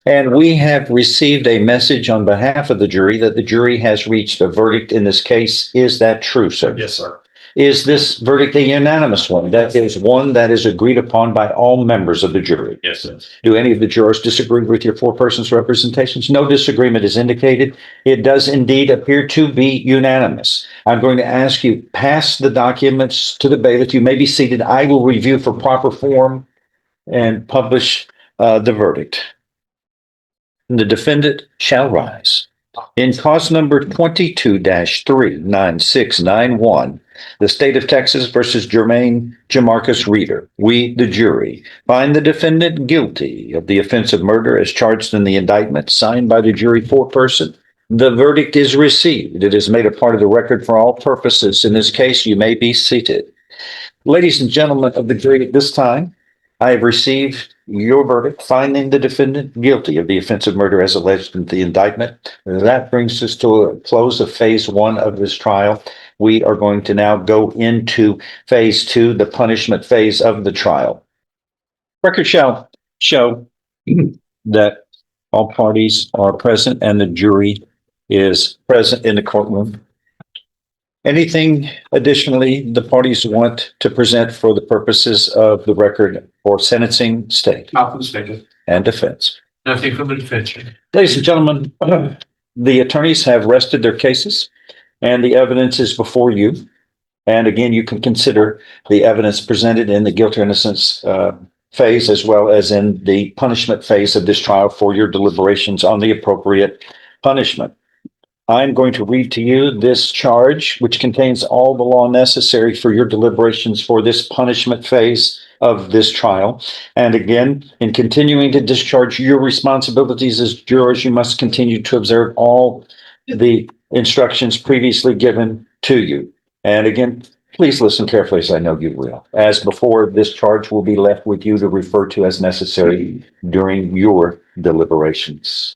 And we have received a message on behalf of the jury that the jury has reached a verdict in this case. Is that true, sir? Yes, sir. Is this verdict a unanimous one? That is one that is agreed upon by all members of the jury. Yes, sir. Do any of the jurors disagree with your four persons representations? No disagreement is indicated. It does indeed appear to be unanimous. I'm going to ask you, pass the documents to the bailiff. You may be seated. I will review for proper form and publish the verdict. The defendant shall rise. In cause number 22-39691, the state of Texas versus Germaine Jamarcus Reeder, we, the jury, find the defendant guilty of the offense of murder as charged in the indictment signed by the jury foreperson. The verdict is received. It is made a part of the record for all purposes. In this case, you may be seated. Ladies and gentlemen of the jury, at this time, I have received your verdict finding the defendant guilty of the offense of murder as alleged in the indictment. That brings us to a close of phase one of this trial. We are going to now go into phase two, the punishment phase of the trial. Record shall show that all parties are present and the jury is present in the courtroom. Anything additionally the parties want to present for the purposes of the record for sentencing, state Nothing stated. and defense? Nothing from the defense. Ladies and gentlemen, the attorneys have rested their cases and the evidence is before you. And again, you can consider the evidence presented in the guilt or innocence phase as well as in the punishment phase of this trial for your deliberations on the appropriate punishment. I'm going to read to you this charge, which contains all the law necessary for your deliberations for this punishment phase of this trial. And again, in continuing to discharge your responsibilities as jurors, you must continue to observe all the instructions previously given to you. And again, please listen carefully, as I know you will. As before, this charge will be left with you to refer to as necessary during your deliberations.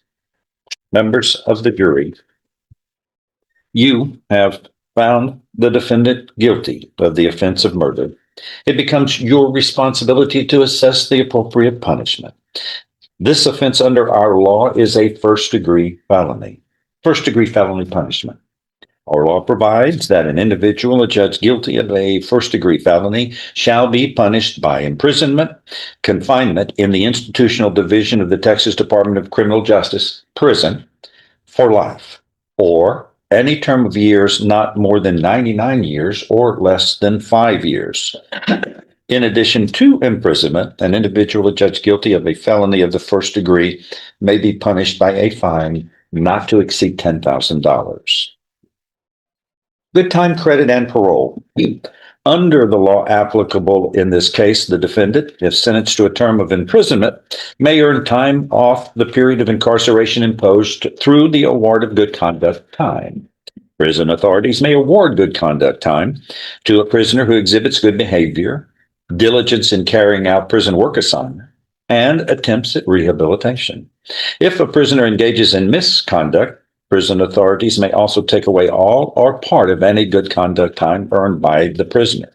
Members of the jury, you have found the defendant guilty of the offense of murder. It becomes your responsibility to assess the appropriate punishment. This offense under our law is a first-degree felony punishment. Our law provides that an individual adjudged guilty of a first-degree felony shall be punished by imprisonment, confinement in the institutional division of the Texas Department of Criminal Justice, prison, for life, or any term of years not more than 99 years or less than 5 years. In addition to imprisonment, an individual adjudged guilty of a felony of the first degree may be punished by a fine not to exceed $10,000. Good time credit and parole. Under the law applicable in this case, the defendant, if sentenced to a term of imprisonment, may earn time off the period of incarceration imposed through the award of good conduct time. Prison authorities may award good conduct time to a prisoner who exhibits good behavior, diligence in carrying out prison work assignment, and attempts at rehabilitation. If a prisoner engages in misconduct, prison authorities may also take away all or part of any good conduct time earned by the prisoner.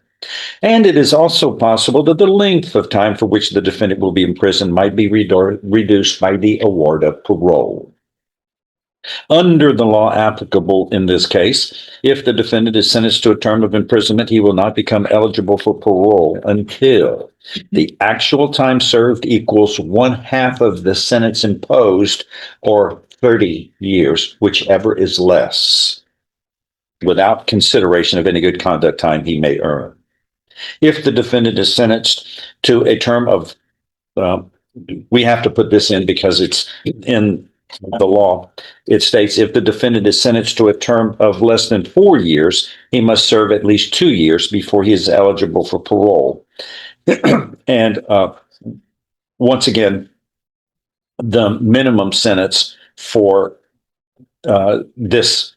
And it is also possible that the length of time for which the defendant will be imprisoned might be reduced by the award of parole. Under the law applicable in this case, if the defendant is sentenced to a term of imprisonment, he will not become eligible for parole until the actual time served equals 1/2 of the sentence imposed, or 30 years, whichever is less, without consideration of any good conduct time he may earn. If the defendant is sentenced to a term of, we have to put this in because it's in the law. It states if the defendant is sentenced to a term of less than 4 years, he must serve at least 2 years before he is eligible for parole. And once again, the minimum sentence for this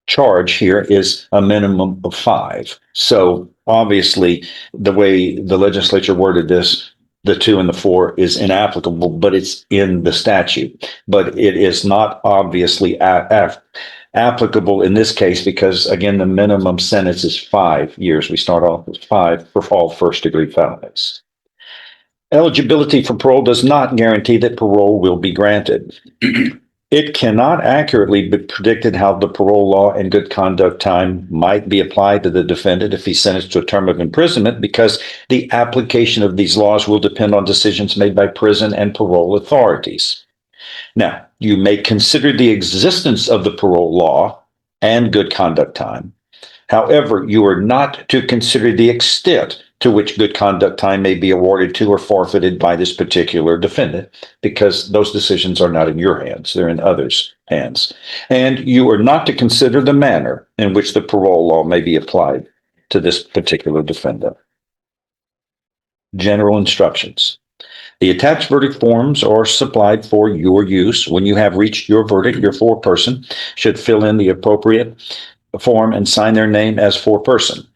charge here is a minimum of 5. So obviously, the way the legislature worded this, the 2 and the 4 is inapplicable, but it's in the statute. But it is not obviously applicable in this case because, again, the minimum sentence is 5 years. We start off with 5 for all first-degree felonies. Eligibility for parole does not guarantee that parole will be granted. It cannot accurately be predicted how the parole law and good conduct time might be applied to the defendant if he's sentenced to a term of imprisonment, because the application of these laws will depend on decisions made by prison and parole authorities. Now, you may consider the existence of the parole law and good conduct time. However, you are not to consider the extent to which good conduct time may be awarded to or forfeited by this particular defendant, because those decisions are not in your hands, they're in others' hands. And you are not to consider the manner in which the parole law may be applied to this particular defendant. General instructions. The attached verdict forms are supplied for your use. When you have reached your verdict, your foreperson should fill in the appropriate form and sign their name as foreperson.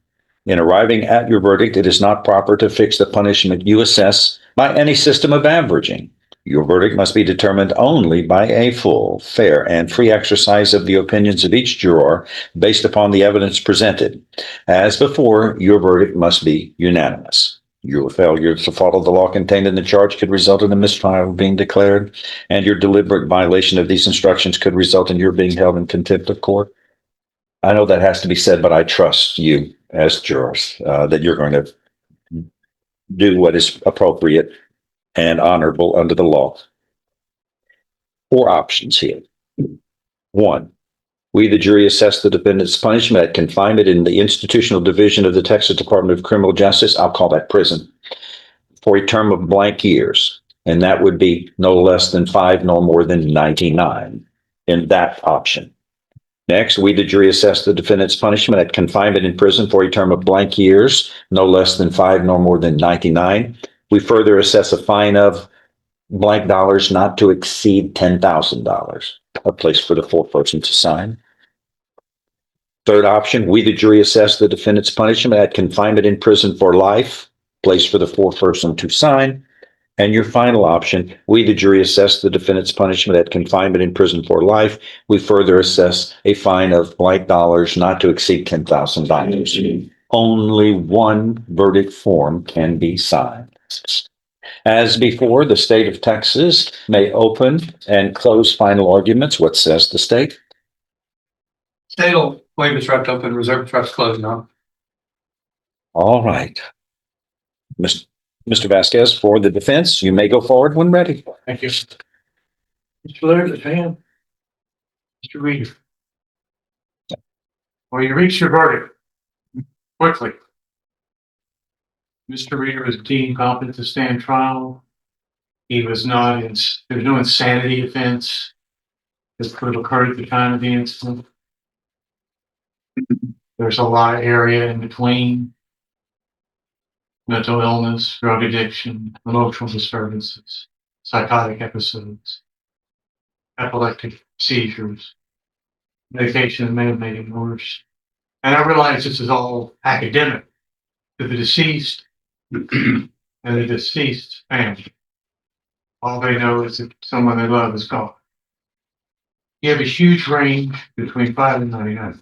In arriving at your verdict, it is not proper to fix the punishment you assess by any system of averaging. Your verdict must be determined only by a full, fair, and free exercise of the opinions of each juror based upon the evidence presented. As before, your verdict must be unanimous. Your failure to follow the law contained in the charge could result in a mistrial being declared, and your deliberate violation of these instructions could result in your being held in contempt of court. I know that has to be said, but I trust you as jurors that you're going to do what is appropriate and honorable under the law. 4 options here. 1, we, the jury, assess the defendant's punishment at confinement in the institutional division of the Texas Department of Criminal Justice. I'll call that prison, for a term of blank years. And that would be no less than 5, no more than 99 in that option. Next, we, the jury, assess the defendant's punishment at confinement in prison for a term of blank years, no less than 5, no more than 99. We further assess a fine of blank dollars not to exceed $10,000, a place for the foreperson to sign. Third option, we, the jury, assess the defendant's punishment at confinement in prison for life, place for the foreperson to sign. And your final option, we, the jury, assess the defendant's punishment at confinement in prison for life. We further assess a fine of blank dollars not to exceed $10,000. Only one verdict form can be signed. As before, the state of Texas may open and close final arguments. What says the state? State will waive its right to open, reserve its right to close now. All right. Mr. Vasquez, for the defense, you may go forward when ready. Thank you. Mr. Laird, the hand. Mr. Reeder. Well, you reached your verdict quickly. Mr. Reeder was deemed competent to stand trial. He was not in, there was no insanity offense that could have occurred at the time of the incident. There's a lot of area in between. Mental illness, drug addiction, emotional disturbances, psychotic episodes, epileptic seizures, medication may have made it worse. And I realize this is all academic to the deceased and the deceased family. All they know is that someone they love is gone. You have a huge range between 5 and 99.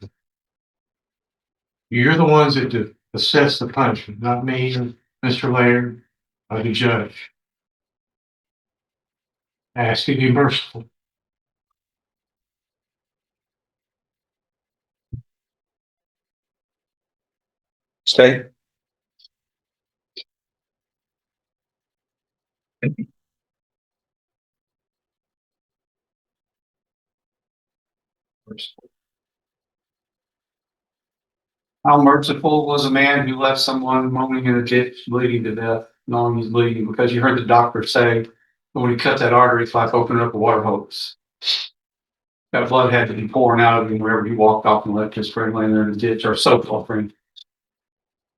You're the ones that assess the punishment, not me or Mr. Laird or the judge. I ask you to be merciful. State. How merciful was a man who left someone moaning in a ditch, bleeding to death, knowing he's bleeding, because you heard the doctor say, when he cut that artery, it's like opening up a water hose. That blood had to be pouring out of him wherever he walked off and left his friend laying there in the ditch, or so-called friend.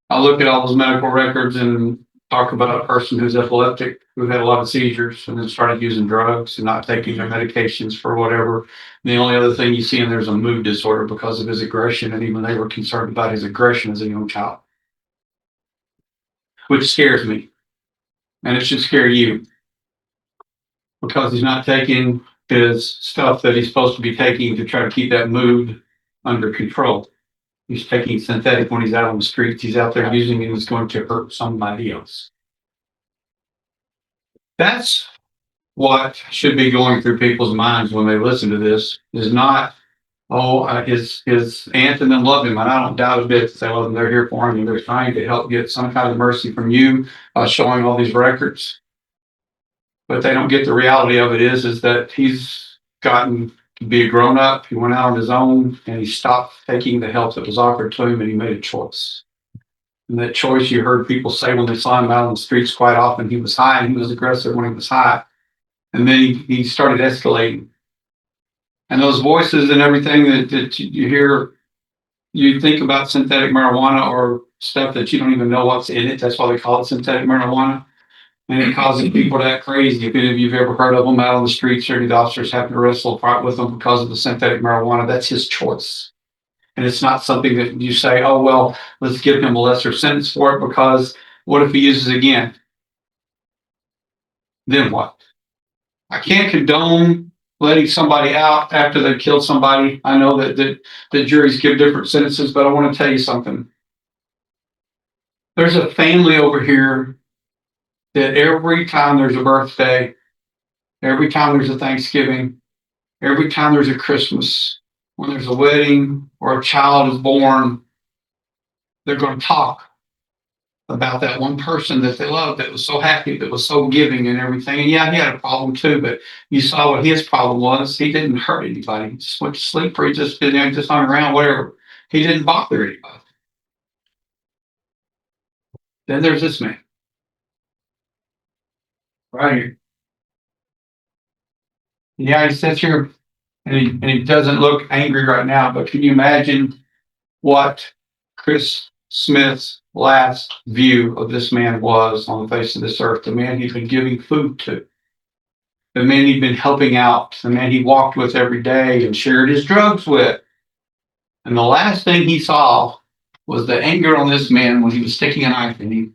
I look at all those medical records and talk about a person who's epileptic, who had a lot of seizures and then started using drugs and not taking their medications for whatever. And the only other thing you see in there is a mood disorder because of his aggression, and even they were concerned about his aggression as a young child, which scares me. And it should scare you, because he's not taking his stuff that he's supposed to be taking to try to keep that mood under control. He's taking synthetic when he's out on the streets. He's out there using it, and it's going to hurt somebody else. That's what should be going through people's minds when they listen to this, is not, his aunt and them love him, and I don't doubt a bit that they love him. They're here for him, and they're trying to help get some kind of mercy from you by showing all these records. But they don't get the reality of it is that he's gotten to be a grown up. He went out on his own and he stopped taking the help that was offered to him, and he made a choice. And that choice, you heard people say when they saw him out on the streets quite often, he was high and he was aggressive when he was high. And then he started escalating. And those voices and everything that you hear, you think about synthetic marijuana or stuff that you don't even know what's in it. That's why they call it synthetic marijuana. And it causes people to act crazy. If any of you've ever heard of them out on the streets, or the officers having to wrestle fight with them because of the synthetic marijuana, that's his choice. And it's not something that you say, oh, well, let's give him a lesser sentence for it, because what if he uses it again? Then what? I can't condone letting somebody out after they've killed somebody. I know that the juries give different sentences, but I want to tell you something. There's a family over here that every time there's a birthday, every time there's a Thanksgiving, every time there's a Christmas, when there's a wedding or a child is born, they're going to talk about that one person that they loved, that was so happy, that was so giving and everything. And yeah, he had a problem too, but you saw what his problem was. He didn't hurt anybody. He just went to sleep, or he just did, just hung around, whatever. He didn't bother anybody. Then there's this man right here. Yeah, he sits here and he doesn't look angry right now, but can you imagine what Chris Smith's last view of this man was on the face of this earth? The man he'd been giving food to, the man he'd been helping out, the man he walked with every day and shared his drugs with. And the last thing he saw was the anger on this man when he was sticking a knife in him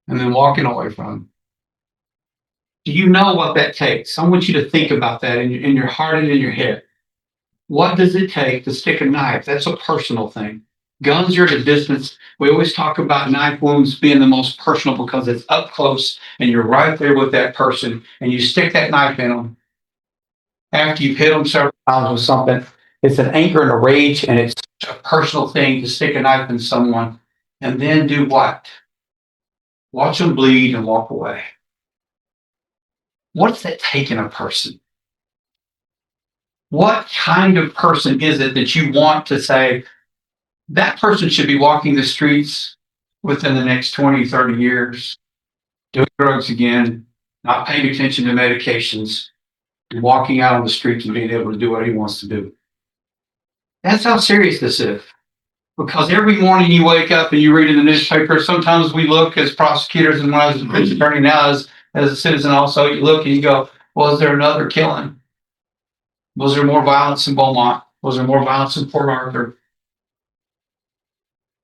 and then walking away from him. Do you know what that takes? I want you to think about that in your heart and in your head. What does it take to stick a knife? That's a personal thing. Guns are at a distance. We always talk about knife wounds being the most personal because it's up close and you're right there with that person, and you stick that knife in them. After you've hit them several times with something, it's an anger and a rage, and it's a personal thing to stick a knife in someone and then do what? Watch them bleed and walk away. What's that take in a person? What kind of person is it that you want to say, that person should be walking the streets within the next 20, 30 years, doing drugs again, not paying attention to medications, and walking out on the streets and being able to do what he wants to do? That's how serious this is. Because every morning you wake up and you read in the newspaper, sometimes we look as prosecutors, and when I was a defense attorney now as a citizen also, you look and you go, was there another killing? Was there more violence in Beaumont? Was there more violence in Port Arthur?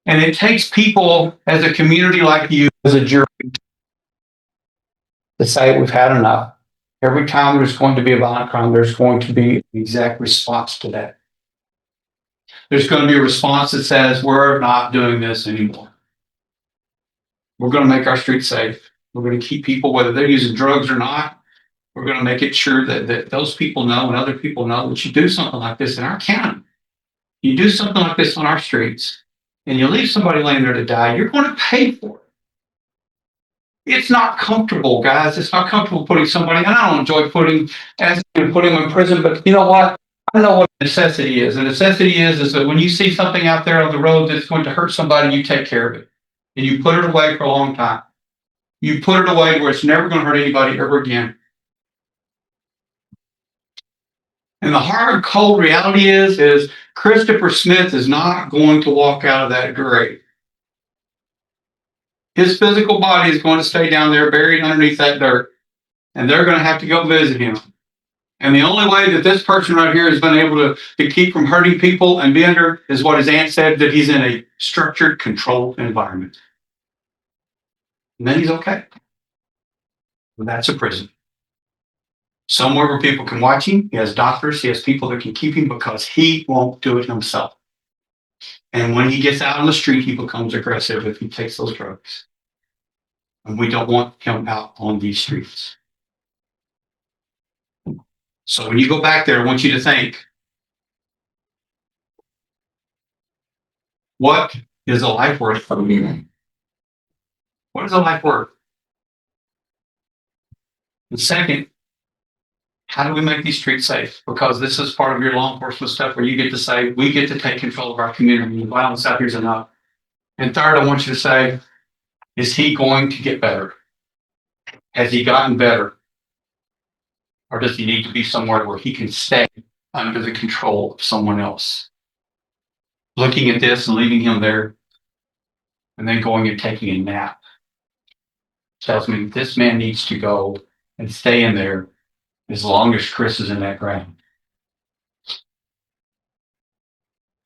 And it takes people as a community like you, as a jury, to say we've had enough. Every time there's going to be a violent crime, there's going to be an exact response to that. There's going to be a response that says, we're not doing this anymore. We're going to make our streets safe. We're going to keep people, whether they're using drugs or not, we're going to make it sure that those people know and other people know that you do something like this in our county. You do something like this on our streets, and you leave somebody laying there to die, you're going to pay for it. It's not comfortable, guys. It's not comfortable putting somebody, and I don't enjoy putting them in prison, but you know what? I know what necessity is. The necessity is that when you see something out there on the road that's going to hurt somebody, you take care of it. And you put it away for a long time. You put it away where it's never going to hurt anybody ever again. And the hard, cold reality is Christopher Smith is not going to walk out of that grave. His physical body is going to stay down there buried underneath that dirt. And they're going to have to go visit him. And the only way that this person right here has been able to keep from hurting people and be under is what his aunt said, that he's in a structured, controlled environment. And then he's okay. Well, that's a prison. Somewhere where people can watch him. He has doctors. He has people that can keep him because he won't do it himself. And when he gets out on the street, he becomes aggressive if he takes those drugs. And we don't want him out on these streets. So when you go back there, I want you to think, what is a life worth for me? What is a life worth? And second, how do we make these streets safe? Because this is part of your law enforcement stuff where you get to say, we get to take control of our community. Violence out here is enough. And third, I want you to say, is he going to get better? Has he gotten better? Or does he need to be somewhere where he can stay under the control of someone else? Looking at this and leaving him there and then going and taking a nap tells me this man needs to go and stay in there as long as Chris is in that ground.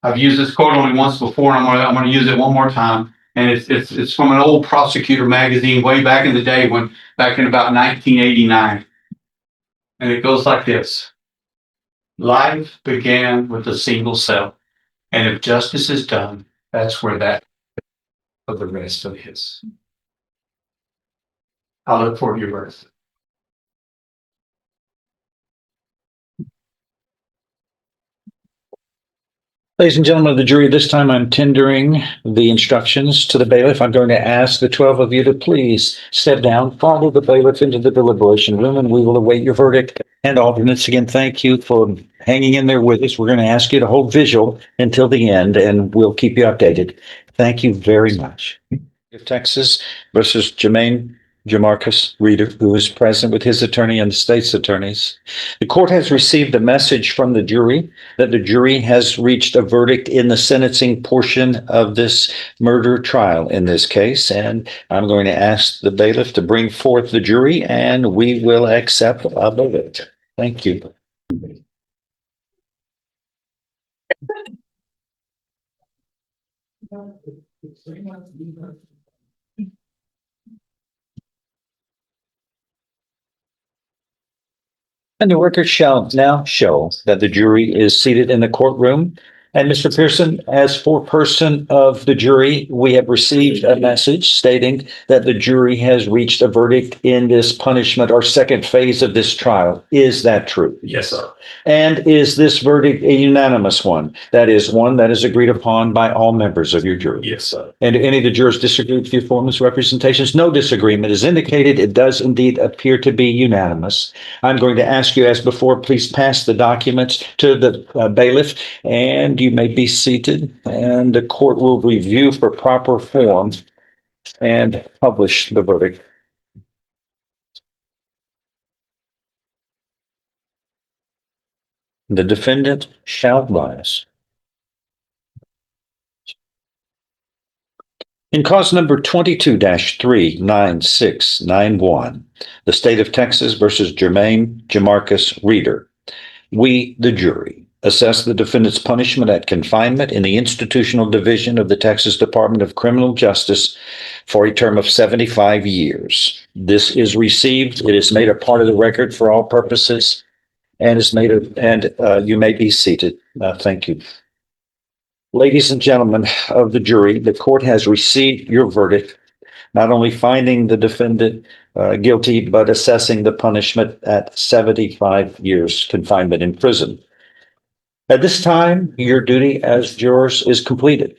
I've used this quote only once before, and I'm going to use it one more time. And it's from an old prosecutor magazine way back in the day, back in about 1989. And it goes like this. Life began with a single cell. And if justice is done, that's where that of the rest of his. I look forward to your birth. Ladies and gentlemen of the jury, this time I'm tendering the instructions to the bailiff. I'm going to ask the 12 of you to please step down, follow the bailiff into the deliberation room, and we will await your verdict. And alternates, again, thank you for hanging in there with us. We're going to ask you to hold vigil until the end, and we'll keep you updated. Thank you very much. Texas versus Germaine Jamarcus Reeder, who is present with his attorney and the state's attorneys. The court has received a message from the jury that the jury has reached a verdict in the sentencing portion of this murder trial in this case. And I'm going to ask the bailiff to bring forth the jury, and we will accept a verdict. Thank you. And the record shall now show that the jury is seated in the courtroom. And Mr. Pearson, as foreperson of the jury, we have received a message stating that the jury has reached a verdict in this punishment or second phase of this trial. Is that true? Yes, sir. And is this verdict a unanimous one? That is one that is agreed upon by all members of your jury? Yes, sir. And do any of the jurors disagree with your form representations? No disagreement is indicated. It does indeed appear to be unanimous. I'm going to ask you, as before, please pass the documents to the bailiff, and you may be seated, and the court will review for proper form and publish the verdict. The defendant shall rise. In cause number 22-39691, the state of Texas versus Germaine Jamarcus Reeder, we, the jury, assess the defendant's punishment at confinement in the institutional division of the Texas Department of Criminal Justice for a term of 75 years. This is received. It is made a part of the record for all purposes, and you may be seated. Thank you. Ladies and gentlemen of the jury, the court has received your verdict, not only finding the defendant guilty, but assessing the punishment at 75 years confinement in prison. At this time, your duty as jurors is completed.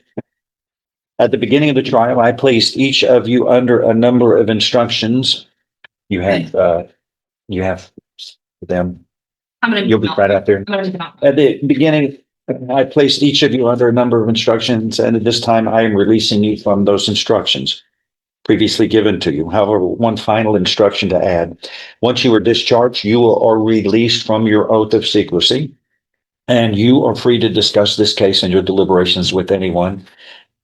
At the beginning of the trial, I placed each of you under a number of instructions. You have them. You'll be right out there. At the beginning, I placed each of you under a number of instructions, and at this time, I am releasing you from those instructions previously given to you. However, one final instruction to add. Once you are discharged, you are released from your oath of secrecy, and you are free to discuss this case and your deliberations with anyone.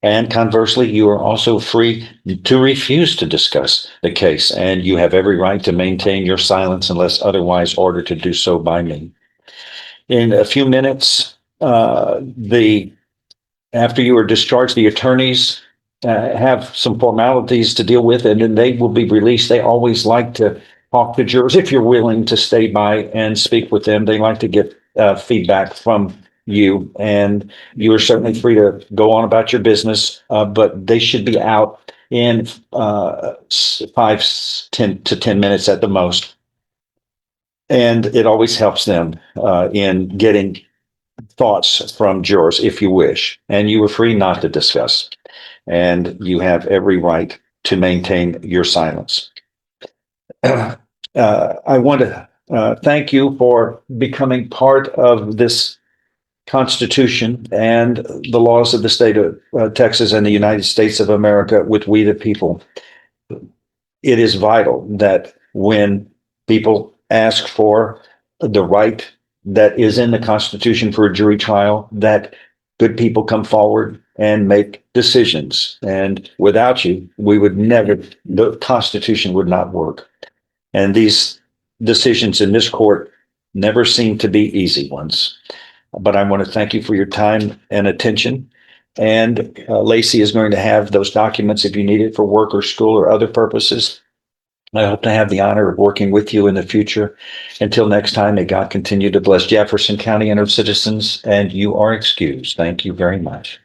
And conversely, you are also free to refuse to discuss the case, and you have every right to maintain your silence unless otherwise ordered to do so by me. In a few minutes, after you are discharged, the attorneys have some formalities to deal with, and then they will be released. They always like to talk to jurors if you're willing to stay by and speak with them. They like to get feedback from you, and you are certainly free to go on about your business, but they should be out in 10 minutes at the most. And it always helps them in getting thoughts from jurors if you wish. And you are free not to discuss. And you have every right to maintain your silence. I want to thank you for becoming part of this Constitution and the laws of the state of Texas and the United States of America with we the people. It is vital that when people ask for the right that is in the Constitution for a jury trial, that good people come forward and make decisions. And without you, we would never, the Constitution would not work. And these decisions in this court never seem to be easy ones. But I want to thank you for your time and attention. And Lacey is going to have those documents if you need it for work or school or other purposes. I hope to have the honor of working with you in the future. Until next time, may God continue to bless Jefferson County and her citizens, and you are excused. Thank you very much.